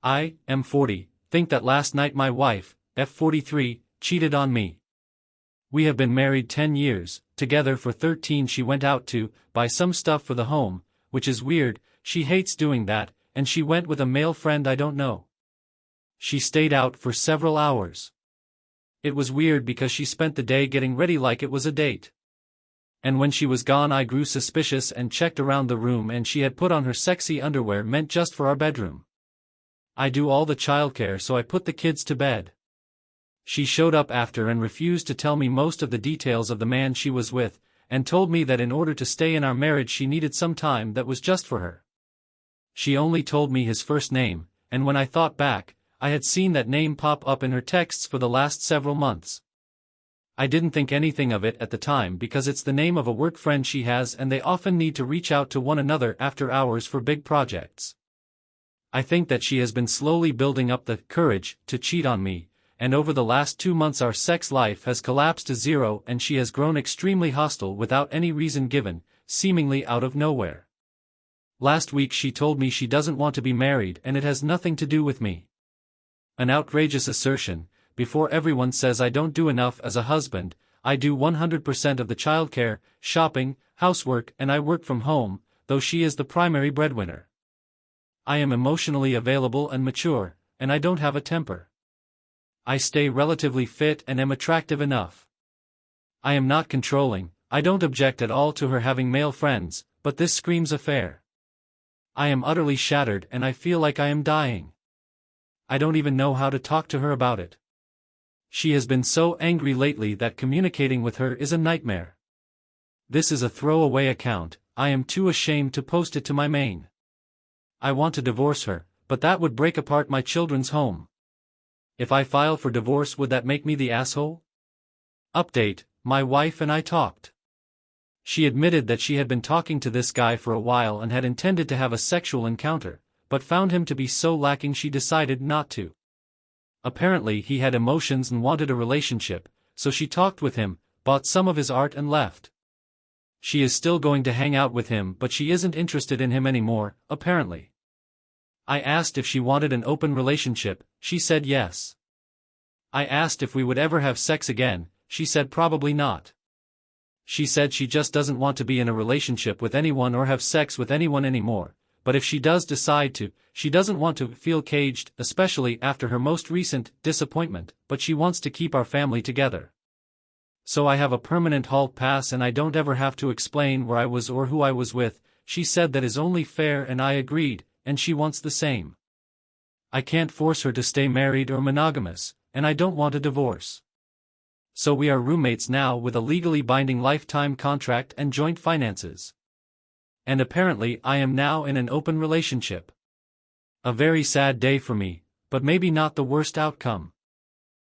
I, M40, think that last night my wife, F43, cheated on me. We have been married 10 years, together for 13. She went out to buy some stuff for the home, which is weird, she hates doing that, and she went with a male friend I don't know. She stayed out for several hours. It was weird because she spent the day getting ready like it was a date. And when she was gone I grew suspicious and checked around the room, and she had put on her sexy underwear meant just for our bedroom. I do all the childcare, so I put the kids to bed. She showed up after and refused to tell me most of the details of the man she was with, and told me that in order to stay in our marriage she needed some time that was just for her. She only told me his first name, and when I thought back, I had seen that name pop up in her texts for the last several months. I didn't think anything of it at the time because it's the name of a work friend she has, and they often need to reach out to one another after hours for big projects. I think that she has been slowly building up the courage to cheat on me, and over the last 2 months our sex life has collapsed to zero and she has grown extremely hostile without any reason given, seemingly out of nowhere. Last week she told me she doesn't want to be married and it has nothing to do with me. An outrageous assertion. Before everyone says I don't do enough as a husband, I do 100% of the childcare, shopping, housework, and I work from home, though she is the primary breadwinner. I am emotionally available and mature, and I don't have a temper. I stay relatively fit and am attractive enough. I am not controlling, I don't object at all to her having male friends, but this screams affair. I am utterly shattered and I feel like I am dying. I don't even know how to talk to her about it. She has been so angry lately that communicating with her is a nightmare. This is a throwaway account, I am too ashamed to post it to my main. I want to divorce her, but that would break apart my children's home. If I file for divorce, would that make me the asshole? Update, my wife and I talked. She admitted that she had been talking to this guy for a while and had intended to have a sexual encounter, but found him to be so lacking she decided not to. Apparently he had emotions and wanted a relationship, so she talked with him, bought some of his art and left. She is still going to hang out with him, but she isn't interested in him anymore, apparently. I asked if she wanted an open relationship, she said yes. I asked if we would ever have sex again, she said probably not. She said she just doesn't want to be in a relationship with anyone or have sex with anyone anymore, but if she does decide to, she doesn't want to feel caged, especially after her most recent disappointment, but she wants to keep our family together. So I have a permanent hall pass and I don't ever have to explain where I was or who I was with. She said that is only fair and I agreed, and she wants the same. I can't force her to stay married or monogamous, and I don't want a divorce. So we are roommates now with a legally binding lifetime contract and joint finances. And apparently I am now in an open relationship. A very sad day for me, but maybe not the worst outcome.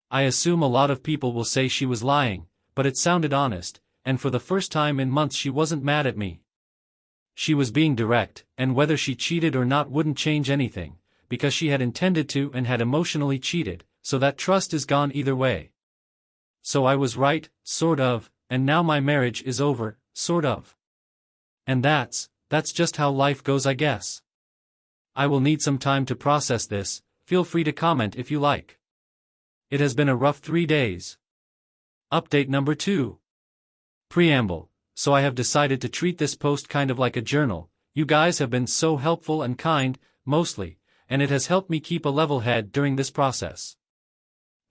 I assume a lot of people will say she was lying, but it sounded honest, and for the first time in months she wasn't mad at me. She was being direct, and whether she cheated or not wouldn't change anything, because she had intended to and had emotionally cheated, so that trust is gone either way. So I was right, sort of, and now my marriage is over, sort of. And that's just how life goes, I guess. I will need some time to process this, feel free to comment if you like. It has been a rough 3 days. Update number 2. Preamble. So I have decided to treat this post kind of like a journal. You guys have been so helpful and kind, mostly, and it has helped me keep a level head during this process.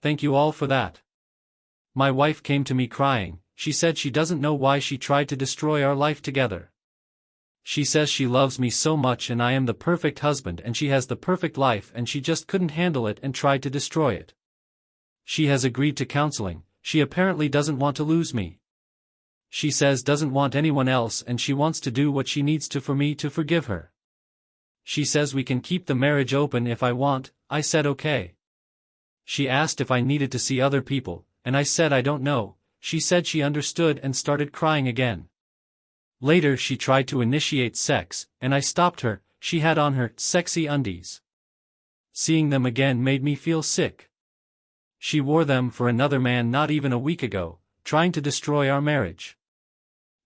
Thank you all for that. My wife came to me crying. She said she doesn't know why she tried to destroy our life together. She says she loves me so much and I am the perfect husband and she has the perfect life and she just couldn't handle it and tried to destroy it. She has agreed to counseling. She apparently doesn't want to lose me. She says doesn't want anyone else and she wants to do what she needs to for me to forgive her. She says we can keep the marriage open if I want. I said okay. She asked if I needed to see other people, and I said I don't know. She said she understood and started crying again. Later she tried to initiate sex, and I stopped her. She had on her sexy undies. Seeing them again made me feel sick. She wore them for another man not even a week ago, trying to destroy our marriage.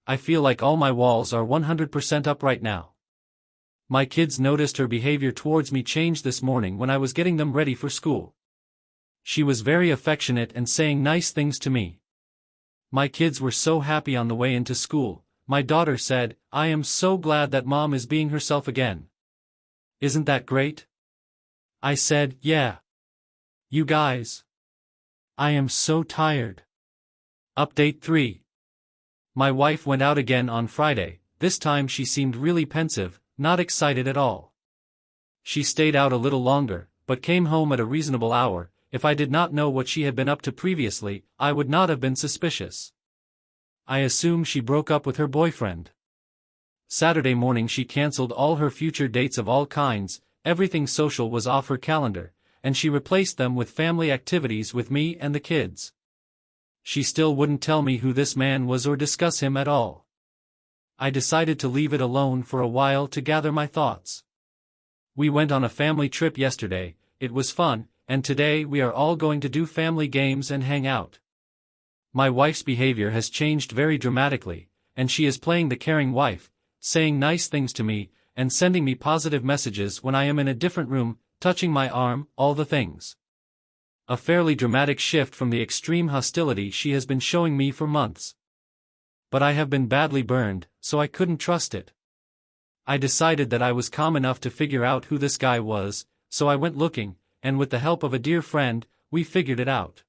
I feel like all my walls are 100% up right now. My kids noticed her behavior towards me changed this morning when I was getting them ready for school. She was very affectionate and saying nice things to me. My kids were so happy on the way into school. My daughter said, "I am so glad that Mom is being herself again. Isn't that great?" I said, "Yeah. You guys. I am so tired." Update 3. My wife went out again on Friday. This time she seemed really pensive, not excited at all. She stayed out a little longer, but came home at a reasonable hour. If I did not know what she had been up to previously, I would not have been suspicious. I assume she broke up with her boyfriend. Saturday morning she cancelled all her future dates of all kinds, everything social was off her calendar, and she replaced them with family activities with me and the kids. She still wouldn't tell me who this man was or discuss him at all. I decided to leave it alone for a while to gather my thoughts. We went on a family trip yesterday, it was fun, and today we are all going to do family games and hang out. My wife's behavior has changed very dramatically, and she is playing the caring wife, saying nice things to me, and sending me positive messages when I am in a different room, touching my arm, all the things. A fairly dramatic shift from the extreme hostility she has been showing me for months. But I have been badly burned, so I couldn't trust it. I decided that I was calm enough to figure out who this guy was, so I went looking, and with the help of a dear friend, we figured it out.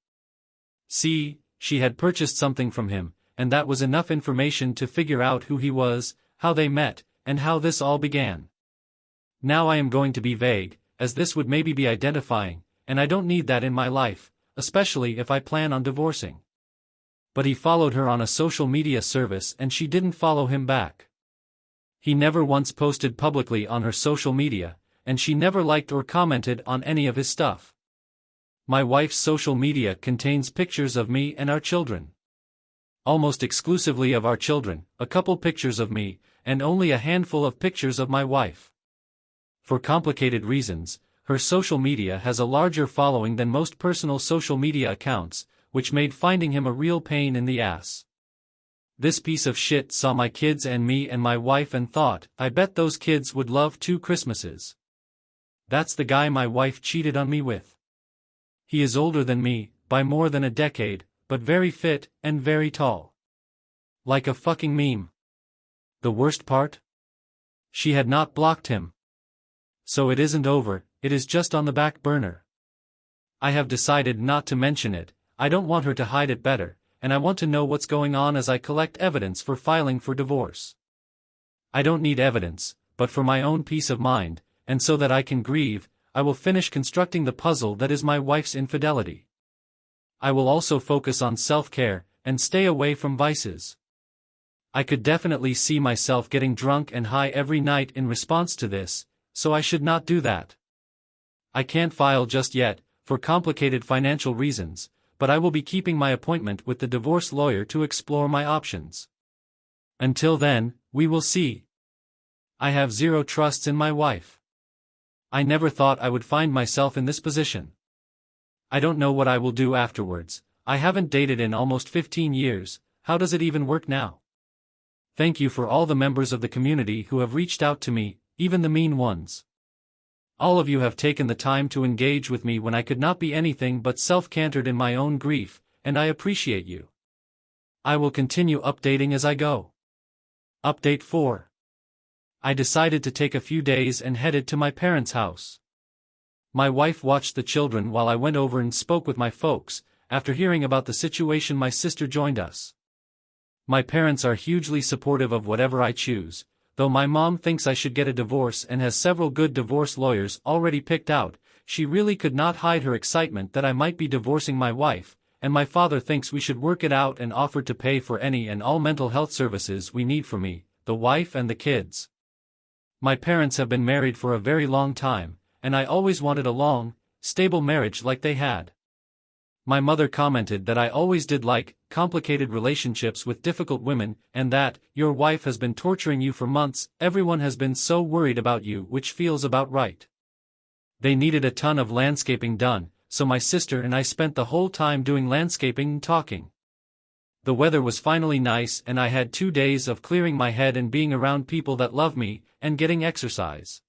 See, she had purchased something from him, and that was enough information to figure out who he was, how they met, and how this all began. Now I am going to be vague, as this would maybe be identifying, and I don't need that in my life, especially if I plan on divorcing. But he followed her on a social media service and she didn't follow him back. He never once posted publicly on her social media, and she never liked or commented on any of his stuff. My wife's social media contains pictures of me and our children. Almost exclusively of our children, a couple pictures of me, and only a handful of pictures of my wife. For complicated reasons, her social media has a larger following than most personal social media accounts, which made finding him a real pain in the ass. This piece of shit saw my kids and me and my wife and thought, I bet those kids would love 2 Christmases. That's the guy my wife cheated on me with. He is older than me, by more than a decade, but very fit, and very tall. Like a fucking meme. The worst part? She had not blocked him. So it isn't over, it is just on the back burner. I have decided not to mention it, I don't want her to hide it better, and I want to know what's going on as I collect evidence for filing for divorce. I don't need evidence, but for my own peace of mind, and so that I can grieve, I will finish constructing the puzzle that is my wife's infidelity. I will also focus on self-care, and stay away from vices. I could definitely see myself getting drunk and high every night in response to this, so I should not do that. I can't file just yet, for complicated financial reasons, but I will be keeping my appointment with the divorce lawyer to explore my options. Until then, we will see. I have zero trusts in my wife. I never thought I would find myself in this position. I don't know what I will do afterwards. I haven't dated in almost 15 years, how does it even work now? Thank you for all the members of the community who have reached out to me, even the mean ones. All of you have taken the time to engage with me when I could not be anything but self-cantered in my own grief, and I appreciate you. I will continue updating as I go. Update 4. I decided to take a few days and headed to my parents' house. My wife watched the children while I went over and spoke with my folks. After hearing about the situation, my sister joined us. My parents are hugely supportive of whatever I choose, though my mom thinks I should get a divorce and has several good divorce lawyers already picked out. She really could not hide her excitement that I might be divorcing my wife, and my father thinks we should work it out and offered to pay for any and all mental health services we need for me, the wife and the kids. My parents have been married for a very long time, and I always wanted a long, stable marriage like they had. My mother commented that I always did like complicated relationships with difficult women, and that your wife has been torturing you for months. Everyone has been so worried about you, which feels about right. They needed a ton of landscaping done, so my sister and I spent the whole time doing landscaping and talking. The weather was finally nice and I had 2 days of clearing my head and being around people that love me, and getting exercise.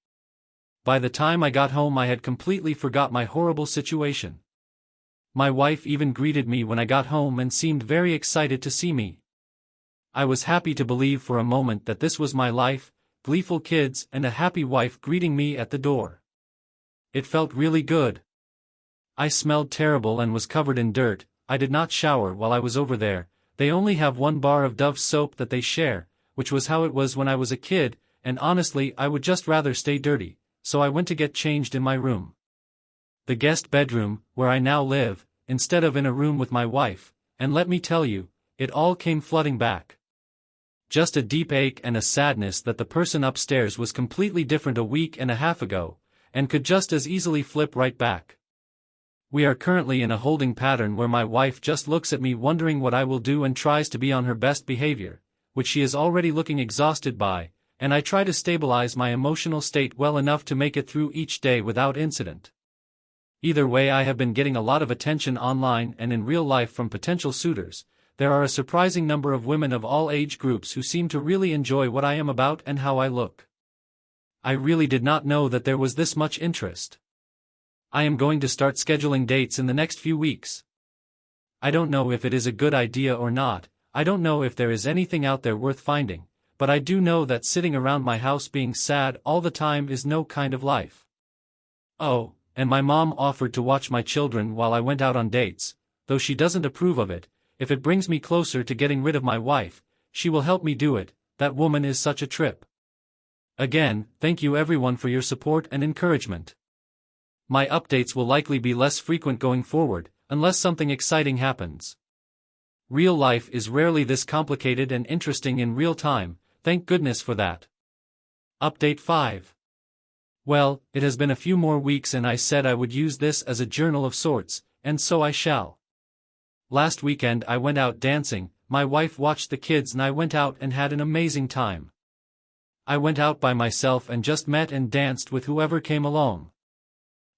By the time I got home I had completely forgot my horrible situation. My wife even greeted me when I got home and seemed very excited to see me. I was happy to believe for a moment that this was my life, gleeful kids and a happy wife greeting me at the door. It felt really good. I smelled terrible and was covered in dirt. I did not shower while I was over there. They only have 1 bar of Dove soap that they share, which was how it was when I was a kid, and honestly I would just rather stay dirty, so I went to get changed in my room. The guest bedroom, where I now live, instead of in a room with my wife, and let me tell you, it all came flooding back. Just a deep ache and a sadness that the person upstairs was completely different a week and a half ago, and could just as easily flip right back. We are currently in a holding pattern where my wife just looks at me wondering what I will do and tries to be on her best behavior, which she is already looking exhausted by, and I try to stabilize my emotional state well enough to make it through each day without incident. Either way, I have been getting a lot of attention online and in real life from potential suitors. There are a surprising number of women of all age groups who seem to really enjoy what I am about and how I look. I really did not know that there was this much interest. I am going to start scheduling dates in the next few weeks. I don't know if it is a good idea or not. I don't know if there is anything out there worth finding, but I do know that sitting around my house being sad all the time is no kind of life. Oh, and my mom offered to watch my children while I went out on dates, though she doesn't approve of it. If it brings me closer to getting rid of my wife, she will help me do it. That woman is such a trip. Again, thank you everyone for your support and encouragement. My updates will likely be less frequent going forward, unless something exciting happens. Real life is rarely this complicated and interesting in real time, thank goodness for that. Update 5. Well, it has been a few more weeks and I said I would use this as a journal of sorts, and so I shall. Last weekend I went out dancing, my wife watched the kids and I went out and had an amazing time. I went out by myself and just met and danced with whoever came along.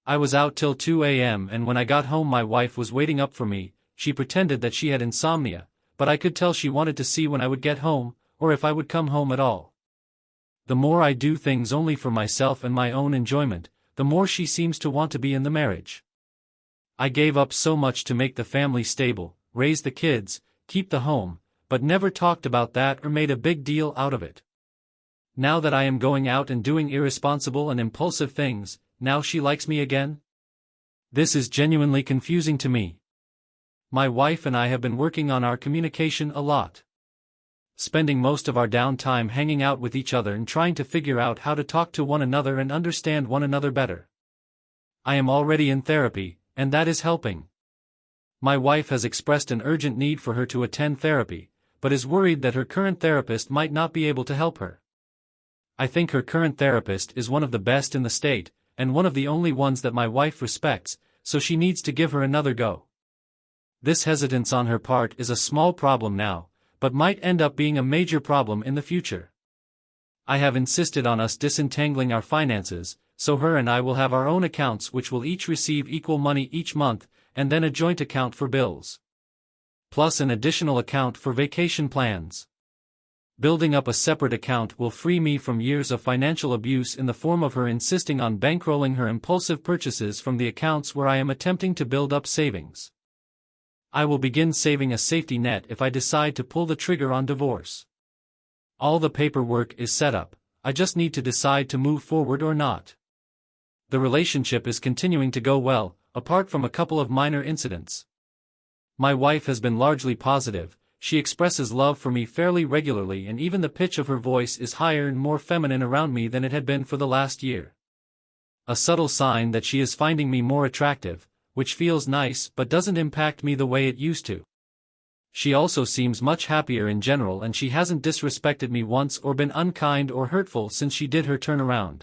I was out till 2 a.m. and when I got home my wife was waiting up for me. She pretended that she had insomnia, but I could tell she wanted to see when I would get home, or if I would come home at all. The more I do things only for myself and my own enjoyment, the more she seems to want to be in the marriage. I gave up so much to make the family stable, raise the kids, keep the home, but never talked about that or made a big deal out of it. Now that I am going out and doing irresponsible and impulsive things, now she likes me again? This is genuinely confusing to me. My wife and I have been working on our communication a lot. Spending most of our downtime hanging out with each other and trying to figure out how to talk to one another and understand one another better. I am already in therapy, and that is helping. My wife has expressed an urgent need for her to attend therapy, but is worried that her current therapist might not be able to help her. I think her current therapist is one of the best in the state, and one of the only ones that my wife respects, so she needs to give her another go. This hesitance on her part is a small problem now, but might end up being a major problem in the future. I have insisted on us disentangling our finances, so her and I will have our own accounts which will each receive equal money each month, and then a joint account for bills. Plus an additional account for vacation plans. Building up a separate account will free me from years of financial abuse in the form of her insisting on bankrolling her impulsive purchases from the accounts where I am attempting to build up savings. I will begin saving a safety net if I decide to pull the trigger on divorce. All the paperwork is set up, I just need to decide to move forward or not. The relationship is continuing to go well, apart from a couple of minor incidents. My wife has been largely positive. She expresses love for me fairly regularly and even the pitch of her voice is higher and more feminine around me than it had been for the last year. A subtle sign that she is finding me more attractive, which feels nice but doesn't impact me the way it used to. She also seems much happier in general and she hasn't disrespected me once or been unkind or hurtful since she did her turnaround.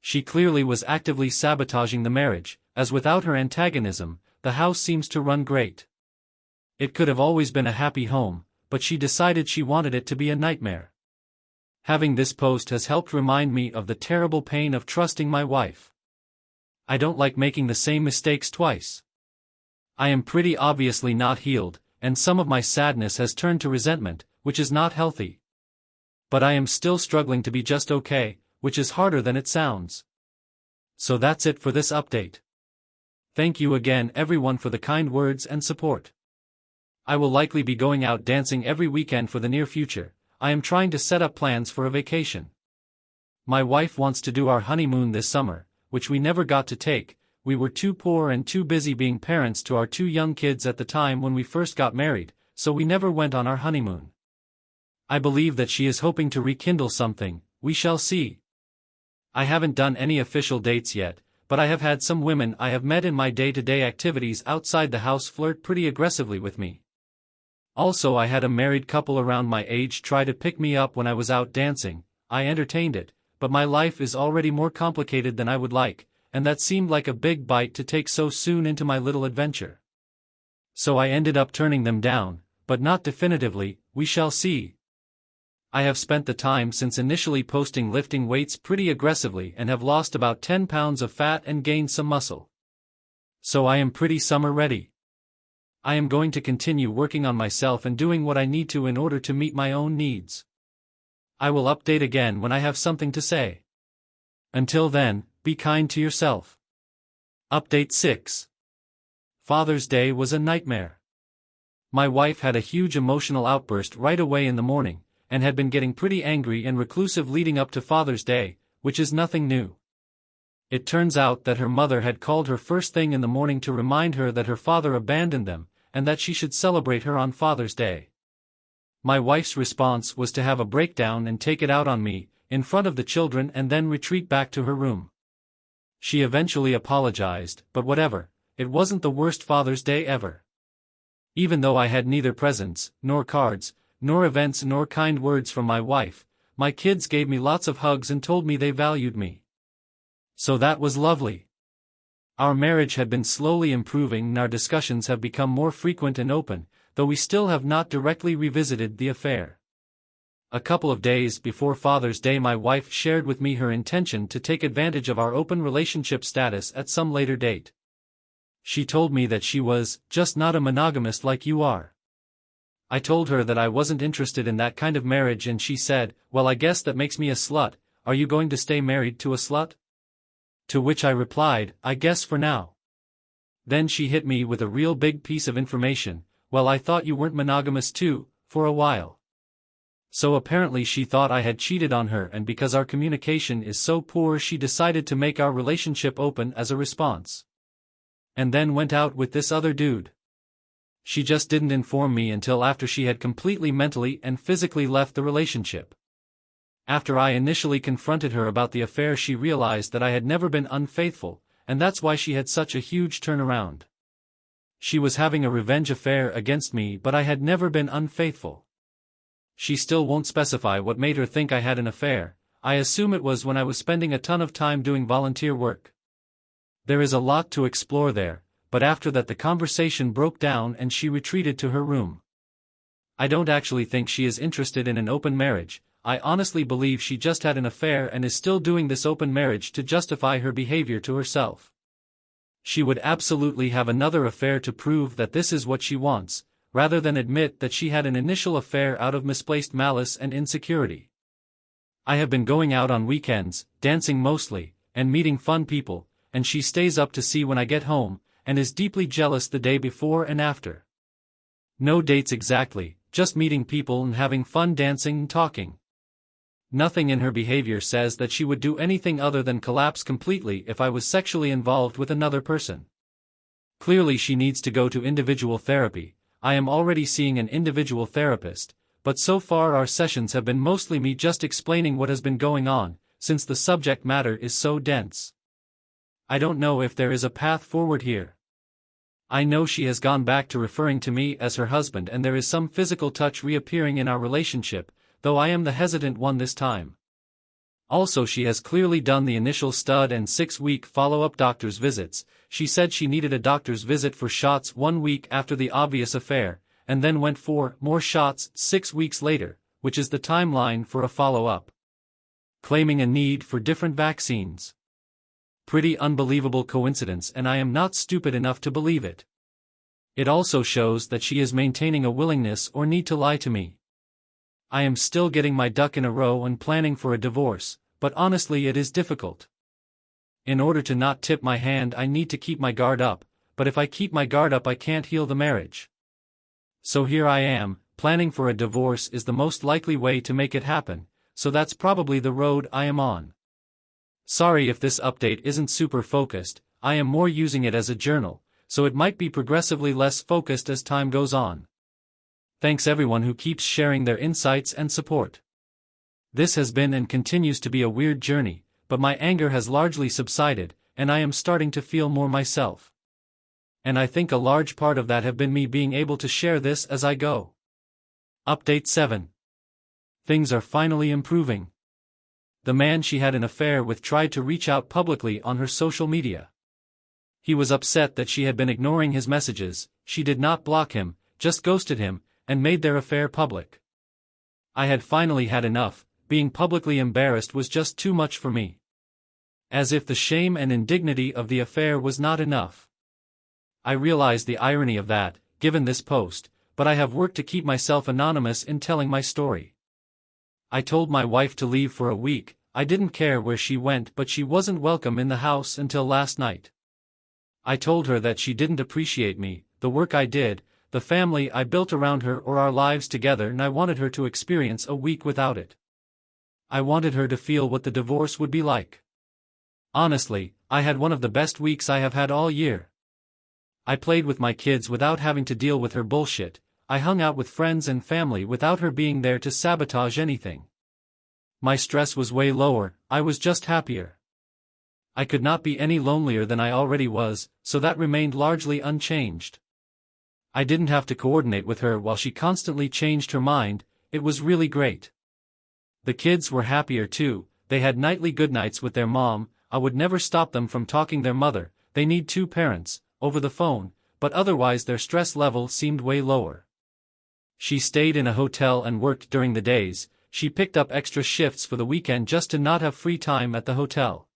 She clearly was actively sabotaging the marriage, as without her antagonism, the house seems to run great. It could have always been a happy home, but she decided she wanted it to be a nightmare. Having this post has helped remind me of the terrible pain of trusting my wife. I don't like making the same mistakes twice. I am pretty obviously not healed, and some of my sadness has turned to resentment, which is not healthy. But I am still struggling to be just okay, which is harder than it sounds. So that's it for this update. Thank you again everyone for the kind words and support. I will likely be going out dancing every weekend for the near future. I am trying to set up plans for a vacation. My wife wants to do our honeymoon this summer, which we never got to take. We were too poor and too busy being parents to our 2 young kids at the time when we first got married, so we never went on our honeymoon. I believe that she is hoping to rekindle something. We shall see. I haven't done any official dates yet, but I have had some women I have met in my day-to-day activities outside the house flirt pretty aggressively with me. Also, I had a married couple around my age try to pick me up when I was out dancing. I entertained it, but my life is already more complicated than I would like, and that seemed like a big bite to take so soon into my little adventure. So I ended up turning them down, but not definitively. We shall see. I have spent the time since initially posting lifting weights pretty aggressively and have lost about 10 pounds of fat and gained some muscle. So I am pretty summer ready. I am going to continue working on myself and doing what I need to in order to meet my own needs. I will update again when I have something to say. Until then, be kind to yourself. Update 6. Father's Day was a nightmare. My wife had a huge emotional outburst right away in the morning, and had been getting pretty angry and reclusive leading up to Father's Day, which is nothing new. It turns out that her mother had called her first thing in the morning to remind her that her father abandoned them, and that she should celebrate her on Father's Day. My wife's response was to have a breakdown and take it out on me, in front of the children, and then retreat back to her room. She eventually apologized, but whatever, it wasn't the worst Father's Day ever. Even though I had neither presents, nor cards, nor events nor kind words from my wife, my kids gave me lots of hugs and told me they valued me. So that was lovely. Our marriage had been slowly improving and our discussions have become more frequent and open, though we still have not directly revisited the affair. A couple of days before Father's Day, my wife shared with me her intention to take advantage of our open relationship status at some later date. She told me that she was just not a monogamist like you are. I told her that I wasn't interested in that kind of marriage, and she said, "Well, I guess that makes me a slut. Are you going to stay married to a slut?" To which I replied, "I guess for now." Then she hit me with a real big piece of information. "Well, I thought you weren't monogamous too, for a while." So apparently she thought I had cheated on her, and because our communication is so poor she decided to make our relationship open as a response. And then went out with this other dude. She just didn't inform me until after she had completely mentally and physically left the relationship. After I initially confronted her about the affair, she realized that I had never been unfaithful, and that's why she had such a huge turnaround. She was having a revenge affair against me, but I had never been unfaithful. She still won't specify what made her think I had an affair. I assume it was when I was spending a ton of time doing volunteer work. There is a lot to explore there, but after that the conversation broke down and she retreated to her room. I don't actually think she is interested in an open marriage. I honestly believe she just had an affair and is still doing this open marriage to justify her behavior to herself. She would absolutely have another affair to prove that this is what she wants, rather than admit that she had an initial affair out of misplaced malice and insecurity. I have been going out on weekends, dancing mostly, and meeting fun people, and she stays up to see when I get home, and is deeply jealous the day before and after. No dates exactly, just meeting people and having fun dancing and talking. Nothing in her behavior says that she would do anything other than collapse completely if I was sexually involved with another person. Clearly she needs to go to individual therapy. I am already seeing an individual therapist, but so far our sessions have been mostly me just explaining what has been going on, since the subject matter is so dense. I don't know if there is a path forward here. I know she has gone back to referring to me as her husband, and there is some physical touch reappearing in our relationship, though I am the hesitant one this time. Also, she has clearly done the initial stud and 6-week follow-up doctor's visits. She said she needed a doctor's visit for shots 1 week after the obvious affair, and then went for more shots 6 weeks later, which is the timeline for a follow-up. Claiming a need for different vaccines. Pretty unbelievable coincidence, and I am not stupid enough to believe it. It also shows that she is maintaining a willingness or need to lie to me. I am still getting my duck in a row and planning for a divorce, but honestly it is difficult. In order to not tip my hand I need to keep my guard up, but if I keep my guard up I can't heal the marriage. So here I am, planning for a divorce is the most likely way to make it happen, so that's probably the road I am on. Sorry if this update isn't super focused, I am more using it as a journal, so it might be progressively less focused as time goes on. Thanks everyone who keeps sharing their insights and support. This has been and continues to be a weird journey, but my anger has largely subsided, and I am starting to feel more myself. And I think a large part of that have been me being able to share this as I go. Update 7. Things are finally improving. The man she had an affair with tried to reach out publicly on her social media. He was upset that she had been ignoring his messages. She did not block him, just ghosted him, and made their affair public. I had finally had enough, being publicly embarrassed was just too much for me. As if the shame and indignity of the affair was not enough. I realized the irony of that, given this post, but I have worked to keep myself anonymous in telling my story. I told my wife to leave for a week. I didn't care where she went, but she wasn't welcome in the house until last night. I told her that she didn't appreciate me, the work I did, the family I built around her or our lives together, and I wanted her to experience a week without it. I wanted her to feel what the divorce would be like. Honestly, I had one of the best weeks I have had all year. I played with my kids without having to deal with her bullshit. I hung out with friends and family without her being there to sabotage anything. My stress was way lower, I was just happier. I could not be any lonelier than I already was, so that remained largely unchanged. I didn't have to coordinate with her while she constantly changed her mind. It was really great. The kids were happier too. They had nightly goodnights with their mom. I would never stop them from talking their mother, they need two parents, over the phone, but otherwise their stress level seemed way lower. She stayed in a hotel and worked during the days. She picked up extra shifts for the weekend just to not have free time at the hotel.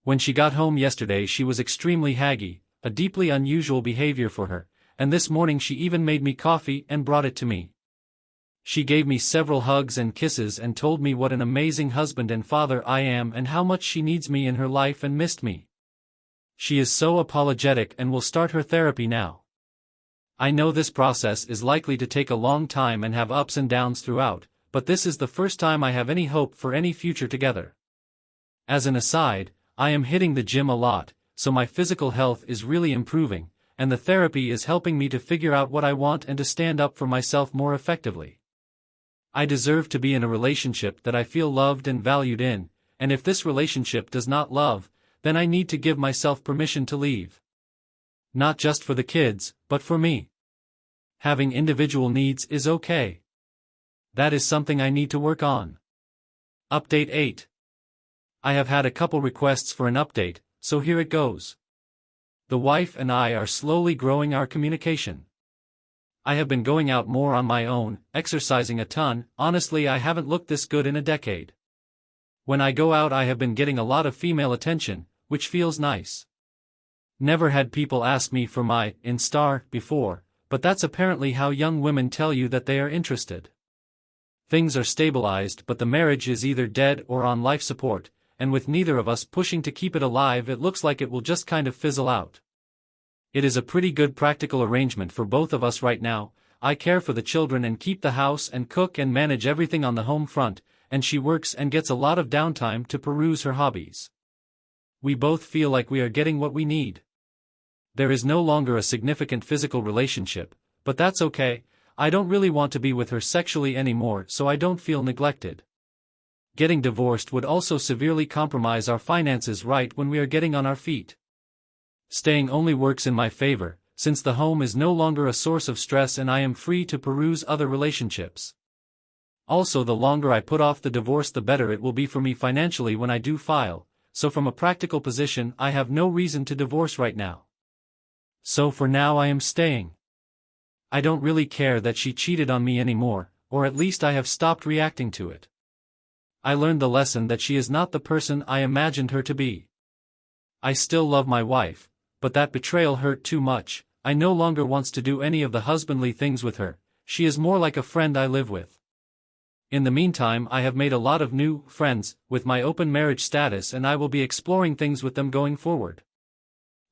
When she got home yesterday she was extremely haggy, a deeply unusual behavior for her, and this morning she even made me coffee and brought it to me. She gave me several hugs and kisses and told me what an amazing husband and father I am and how much she needs me in her life and missed me. She is so apologetic and will start her therapy now. I know this process is likely to take a long time and have ups and downs throughout, but this is the first time I have any hope for any future together. As an aside, I am hitting the gym a lot, so my physical health is really improving, and the therapy is helping me to figure out what I want and to stand up for myself more effectively. I deserve to be in a relationship that I feel loved and valued in, and if this relationship does not love, then I need to give myself permission to leave. Not just for the kids, but for me. Having individual needs is okay. That is something I need to work on. Update 8. I have had a couple requests for an update, so here it goes. The wife and I are slowly growing our communication. I have been going out more on my own, exercising a ton. Honestly, I haven't looked this good in a decade. When I go out I have been getting a lot of female attention, which feels nice. Never had people ask me for my Insta before, but that's apparently how young women tell you that they are interested. Things are stabilized, but the marriage is either dead or on life support, and with neither of us pushing to keep it alive it looks like it will just kind of fizzle out. It is a pretty good practical arrangement for both of us right now. I care for the children and keep the house and cook and manage everything on the home front, and she works and gets a lot of downtime to peruse her hobbies. We both feel like we are getting what we need. There is no longer a significant physical relationship, but that's okay. I don't really want to be with her sexually anymore, so I don't feel neglected. Getting divorced would also severely compromise our finances right when we are getting on our feet. Staying only works in my favor, since the home is no longer a source of stress and I am free to peruse other relationships. Also, the longer I put off the divorce the better it will be for me financially when I do file, so from a practical position I have no reason to divorce right now. So for now I am staying. I don't really care that she cheated on me anymore, or at least I have stopped reacting to it. I learned the lesson that she is not the person I imagined her to be. I still love my wife, but that betrayal hurt too much. I no longer wants to do any of the husbandly things with her, she is more like a friend I live with. In the meantime I have made a lot of new friends with my open marriage status and I will be exploring things with them going forward.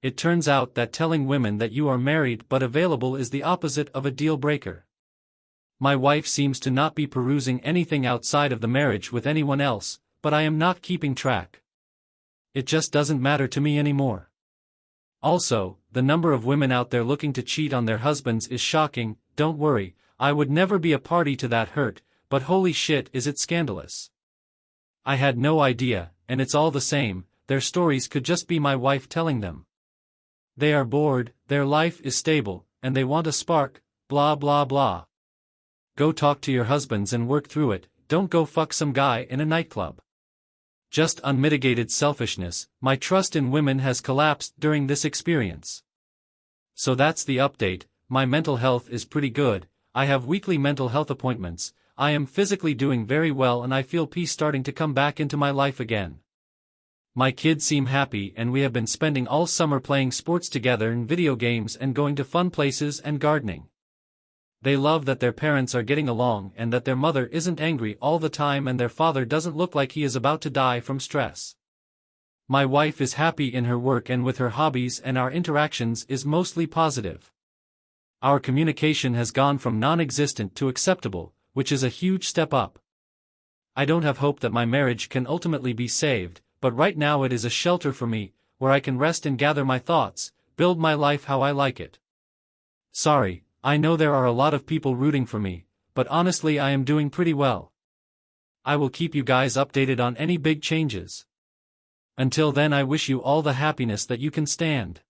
It turns out that telling women that you are married but available is the opposite of a deal breaker. My wife seems to not be perusing anything outside of the marriage with anyone else, but I am not keeping track. It just doesn't matter to me anymore. Also, the number of women out there looking to cheat on their husbands is shocking. Don't worry, I would never be a party to that hurt, but holy shit is it scandalous. I had no idea, and it's all the same, their stories could just be my wife telling them. They are bored, their life is stable, and they want a spark, blah blah blah. Go talk to your husbands and work through it, don't go fuck some guy in a nightclub. Just unmitigated selfishness. My trust in women has collapsed during this experience. So that's the update. My mental health is pretty good, I have weekly mental health appointments, I am physically doing very well and I feel peace starting to come back into my life again. My kids seem happy and we have been spending all summer playing sports together and video games and going to fun places and gardening. They love that their parents are getting along and that their mother isn't angry all the time and their father doesn't look like he is about to die from stress. My wife is happy in her work and with her hobbies and our interactions is mostly positive. Our communication has gone from non-existent to acceptable, which is a huge step up. I don't have hope that my marriage can ultimately be saved, but right now it is a shelter for me, where I can rest and gather my thoughts, build my life how I like it. Sorry, I know there are a lot of people rooting for me, but honestly I am doing pretty well. I will keep you guys updated on any big changes. Until then I wish you all the happiness that you can stand.